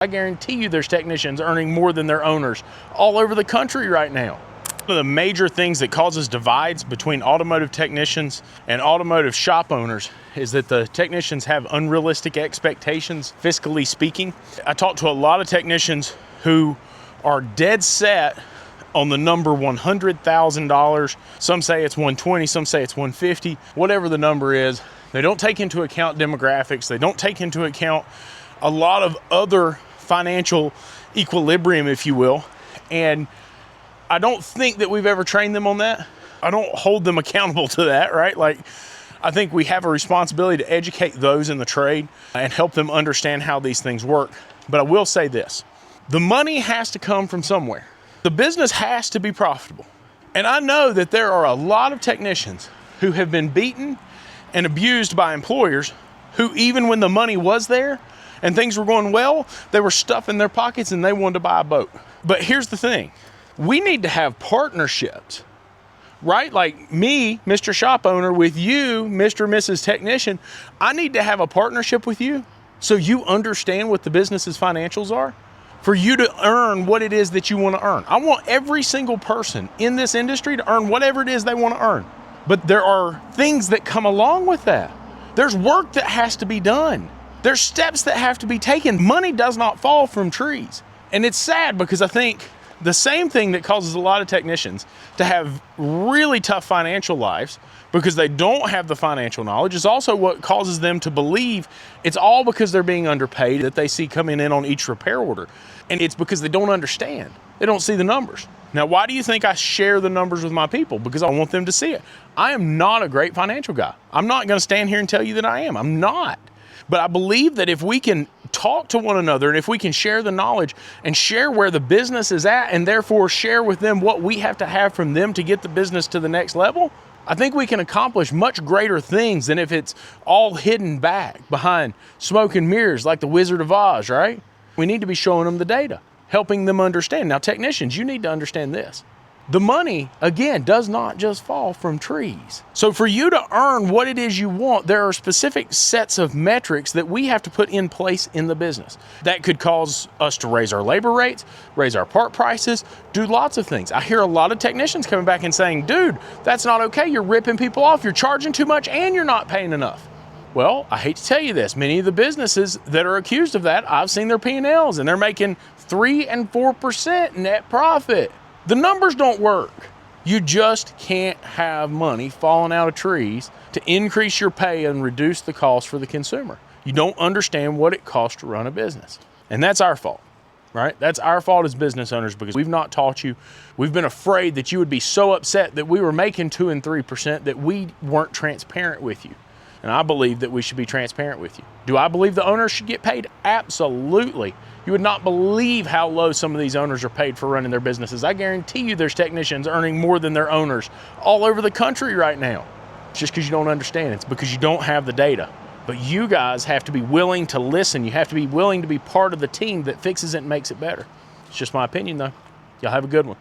I guarantee you there's technicians earning more than their owners all over the country right now. One of the major things that causes divides between automotive technicians and automotive shop owners is that the technicians have unrealistic expectations, fiscally speaking. I talk to a lot of technicians who are dead set on the number $100,000. Some say it's 120, some say it's 150, whatever the number is. They don't take into account demographics. They don't take into account a lot of other financial equilibrium, if you will. And I don't think that we've ever trained them on that. I don't hold them accountable to that, right? Like, I think we have a responsibility to educate those in the trade and help them understand how these things work. But I will say this, the money has to come from somewhere. The business has to be profitable. And I know that there are a lot of technicians who have been beaten and abused by employers who, even when the money was there and things were going well, they were stuffing their pockets and they wanted to buy a boat. But here's the thing. We need to have partnerships, right? Like me, Mr. Shop Owner, with you, Mr. and Mrs. Technician. I need to have a partnership with you so you understand what the business's financials are, for you to earn what it is that you want to earn. I want every single person in this industry to earn whatever it is they want to earn. But there are things that come along with that. There's work that has to be done. There's steps that have to be taken. Money does not fall from trees. And it's sad because I think the same thing that causes a lot of technicians to have really tough financial lives because they don't have the financial knowledge is also what causes them to believe it's all because they're being underpaid that they see coming in on each repair order. And it's because they don't understand. They don't see the numbers. Now, why do you think I share the numbers with my people? Because I want them to see it. I am not a great financial guy. I'm not going to stand here and tell you that I am. I'm not. But I believe that if we can talk to one another and if we can share the knowledge and share where the business is at and therefore share with them what we have to have from them to get the business to the next level, I think we can accomplish much greater things than if it's all hidden back behind smoke and mirrors like the Wizard of Oz, right? We need to be showing them the data, helping them understand. Now, technicians, you need to understand this. The money, again, does not just fall from trees. So for you to earn what it is you want, there are specific sets of metrics that we have to put in place in the business. That could cause us to raise our labor rates, raise our part prices, do lots of things. I hear a lot of technicians coming back and saying, dude, that's not okay. You're ripping people off. You're charging too much and you're not paying enough. Well, I hate to tell you this. Many of the businesses that are accused of that, I've seen their P&Ls and they're making 3 and 4% net profit. The numbers don't work. You just can't have money falling out of trees to increase your pay and reduce the cost for the consumer. You don't understand what it costs to run a business. And that's our fault, right? That's our fault as business owners because we've not taught you. We've been afraid that you would be so upset that we were making 2 and 3% that we weren't transparent with you. And I believe that we should be transparent with you. Do I believe the owners should get paid? Absolutely. You would not believe how low some of these owners are paid for running their businesses. I guarantee you there's technicians earning more than their owners all over the country right now. It's just because you don't understand. It's because you don't have the data. But you guys have to be willing to listen. You have to be willing to be part of the team that fixes it and makes it better. It's just my opinion, though. Y'all have a good one.